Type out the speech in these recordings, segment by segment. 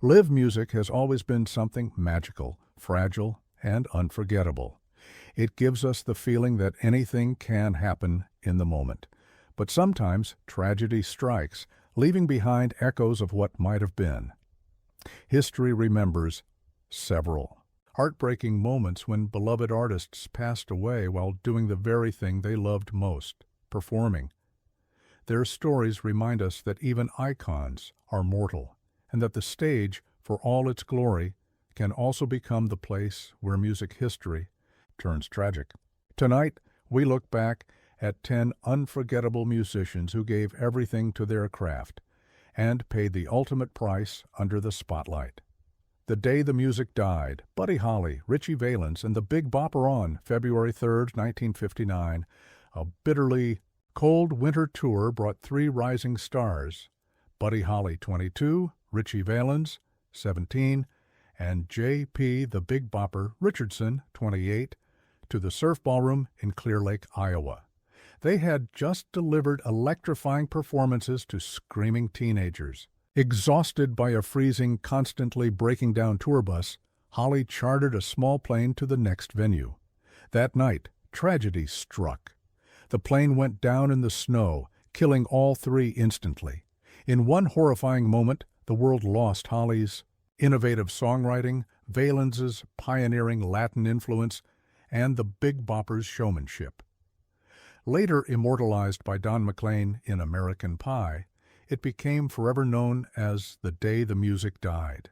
Live music has always been something magical, fragile, and unforgettable. It gives us the feeling that anything can happen in the moment. But sometimes tragedy strikes, leaving behind echoes of what might have been. History remembers several heartbreaking moments when beloved artists passed away while doing the very thing they loved most, performing. Their stories remind us that even icons are mortal, and that the stage, for all its glory, can also become the place where music history turns tragic. Tonight, we look back at 10 unforgettable musicians who gave everything to their craft and paid the ultimate price under the spotlight. The Day the Music Died, Buddy Holly, Ritchie Valens, and the Big Bopper on February 3, 1959. A bitterly cold winter tour brought 3 rising stars: Buddy Holly, 22, Ritchie Valens, 17, and J.P. the Big Bopper Richardson, 28, to the Surf Ballroom in Clear Lake, Iowa. They had just delivered electrifying performances to screaming teenagers. Exhausted by a freezing, constantly breaking down tour bus, Holly chartered a small plane to the next venue. That night, tragedy struck. The plane went down in the snow, killing all 3 instantly. In one horrifying moment, the world lost Holly's innovative songwriting, Valens's pioneering Latin influence, and the Big Bopper's showmanship. Later immortalized by Don McLean in American Pie, it became forever known as The Day the Music Died.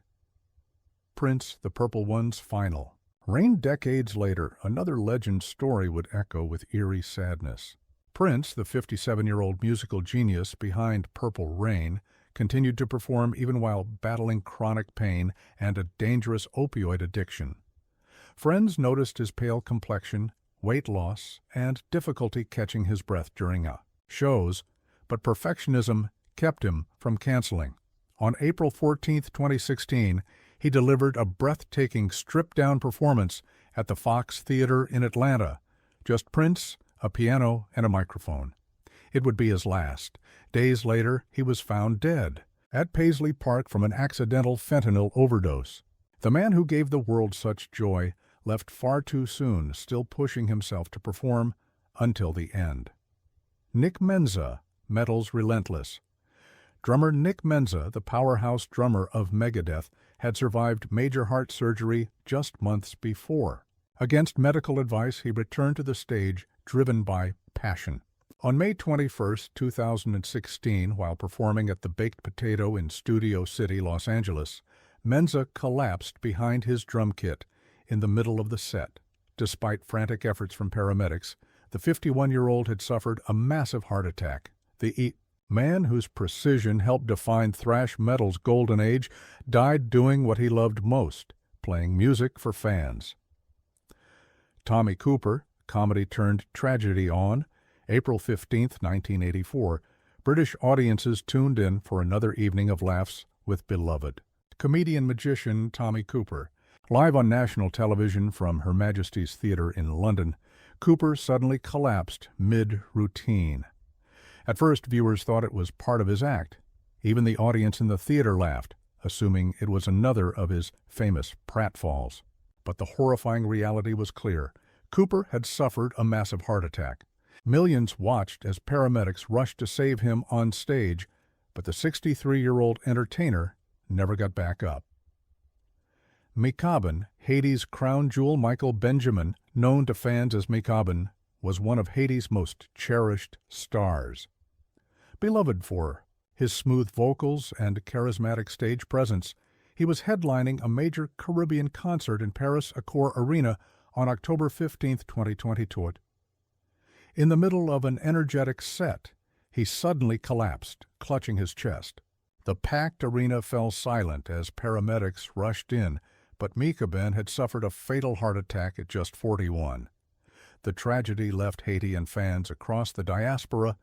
Prince, The Purple One's final. Reigned decades later, another legend story would echo with eerie sadness. Prince, the 57-year-old musical genius behind Purple Rain, continued to perform even while battling chronic pain and a dangerous opioid addiction. Friends noticed his pale complexion, weight loss, and difficulty catching his breath during shows, but perfectionism kept him from canceling. On April 14, 2016, he delivered a breathtaking stripped-down performance at the Fox Theater in Atlanta. Just Prince, a piano, and a microphone. It would be his last. Days later, he was found dead at Paisley Park from an accidental fentanyl overdose. The man who gave the world such joy left far too soon, still pushing himself to perform until the end. Nick Menza, metal's relentless. Drummer Nick Menza, the powerhouse drummer of Megadeth, had survived major heart surgery just months before. Against medical advice, he returned to the stage, driven by passion. On May 21, 2016, while performing at the Baked Potato in Studio City, Los Angeles, Menza collapsed behind his drum kit in the middle of the set. Despite frantic efforts from paramedics, the 51-year-old had suffered a massive heart attack. The man whose precision helped define thrash metal's golden age died doing what he loved most, playing music for fans. Tommy Cooper, comedy turned tragedy on, April 15, 1984. British audiences tuned in for another evening of laughs with beloved comedian-magician Tommy Cooper. Live on national television from Her Majesty's Theatre in London, Cooper suddenly collapsed mid-routine. At first, viewers thought it was part of his act. Even the audience in the theater laughed, assuming it was another of his famous pratfalls. But the horrifying reality was clear. Cooper had suffered a massive heart attack. Millions watched as paramedics rushed to save him on stage, but the 63-year-old entertainer never got back up. Mikaben, Haiti's crown jewel Michael Benjamin, known to fans as Mikaben, was one of Haiti's most cherished stars. Beloved for his smooth vocals and charismatic stage presence, he was headlining a major Caribbean concert in Paris Accor Arena on October 15, 2022. In the middle of an energetic set, he suddenly collapsed, clutching his chest. The packed arena fell silent as paramedics rushed in, but Mikaben had suffered a fatal heart attack at just 41. The tragedy left Haiti and fans across the diaspora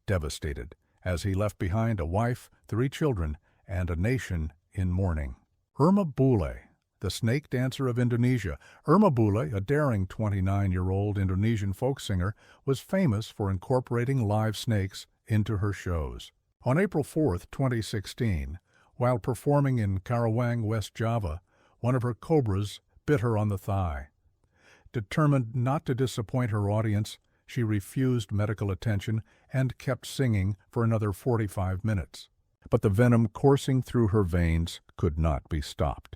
devastated, as he left behind a wife, 3 children, and a nation in mourning. Irma Bule, the snake dancer of Indonesia. Irma Bule, a daring 29-year-old Indonesian folk singer, was famous for incorporating live snakes into her shows. On April 4, 2016, While performing in Karawang, West Java, one of her cobras bit her on the thigh. Determined not to disappoint her audience, she refused medical attention and kept singing for another 45 minutes. But the venom coursing through her veins could not be stopped.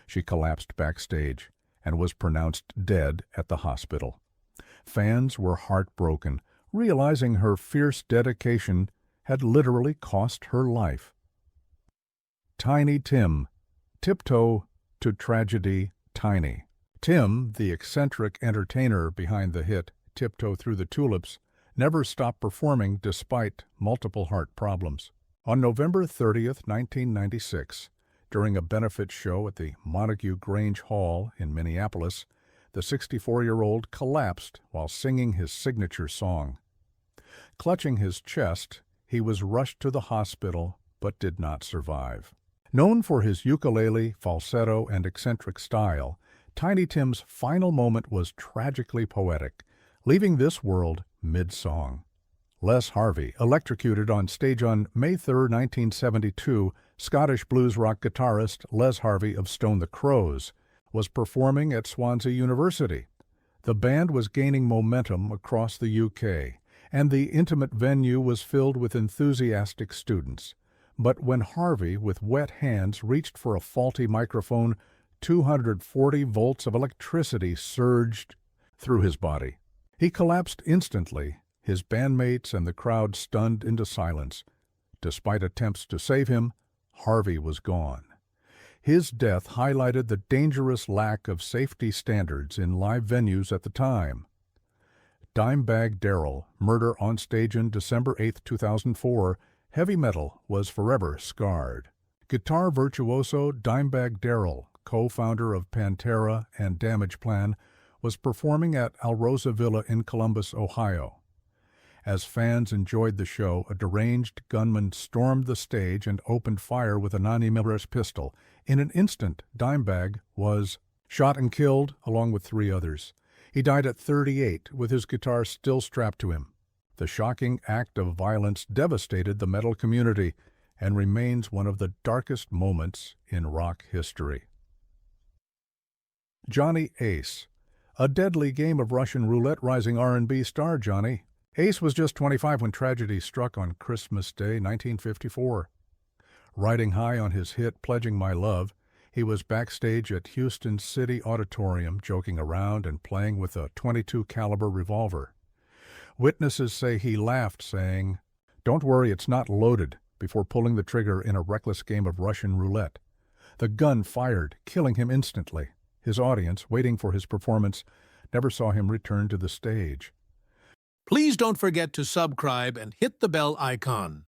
She collapsed backstage and was pronounced dead at the hospital. Fans were heartbroken, realizing her fierce dedication had literally cost her life. Tiny Tim, tiptoe to tragedy tiny. Tim, the eccentric entertainer behind the hit Tiptoe Through the Tulips, never stopped performing despite multiple heart problems. On November 30th, 1996, during a benefit show at the Montague Grange Hall in Minneapolis, the 64-year-old collapsed while singing his signature song. Clutching his chest, he was rushed to the hospital but did not survive. Known for his ukulele, falsetto, and eccentric style, Tiny Tim's final moment was tragically poetic, leaving this world mid-song. Les Harvey, electrocuted on stage on May 3, 1972, Scottish blues rock guitarist Les Harvey of Stone the Crows, was performing at Swansea University. The band was gaining momentum across the UK, and the intimate venue was filled with enthusiastic students. But when Harvey, with wet hands, reached for a faulty microphone, 240 volts of electricity surged through his body. He collapsed instantly, his bandmates and the crowd stunned into silence. Despite attempts to save him, Harvey was gone. His death highlighted the dangerous lack of safety standards in live venues at the time. Dimebag Darrell, murder on stage on December 8, 2004, heavy metal was forever scarred. Guitar virtuoso Dimebag Darrell, co-founder of Pantera and Damage Plan, was performing at Alrosa Villa in Columbus, Ohio. As fans enjoyed the show, a deranged gunman stormed the stage and opened fire with a 9mm pistol. In an instant, Dimebag was shot and killed, along with 3 others. He died at 38, with his guitar still strapped to him. The shocking act of violence devastated the metal community and remains one of the darkest moments in rock history. Johnny Ace, a deadly game of Russian roulette rising R&B star Johnny. Ace was just 25 when tragedy struck on Christmas Day, 1954. Riding high on his hit Pledging My Love, he was backstage at Houston City Auditorium joking around and playing with a .22 caliber revolver. Witnesses say he laughed, saying, "Don't worry, it's not loaded," before pulling the trigger in a reckless game of Russian roulette. The gun fired, killing him instantly. His audience, waiting for his performance, never saw him return to the stage. Please don't forget to subscribe and hit the bell icon.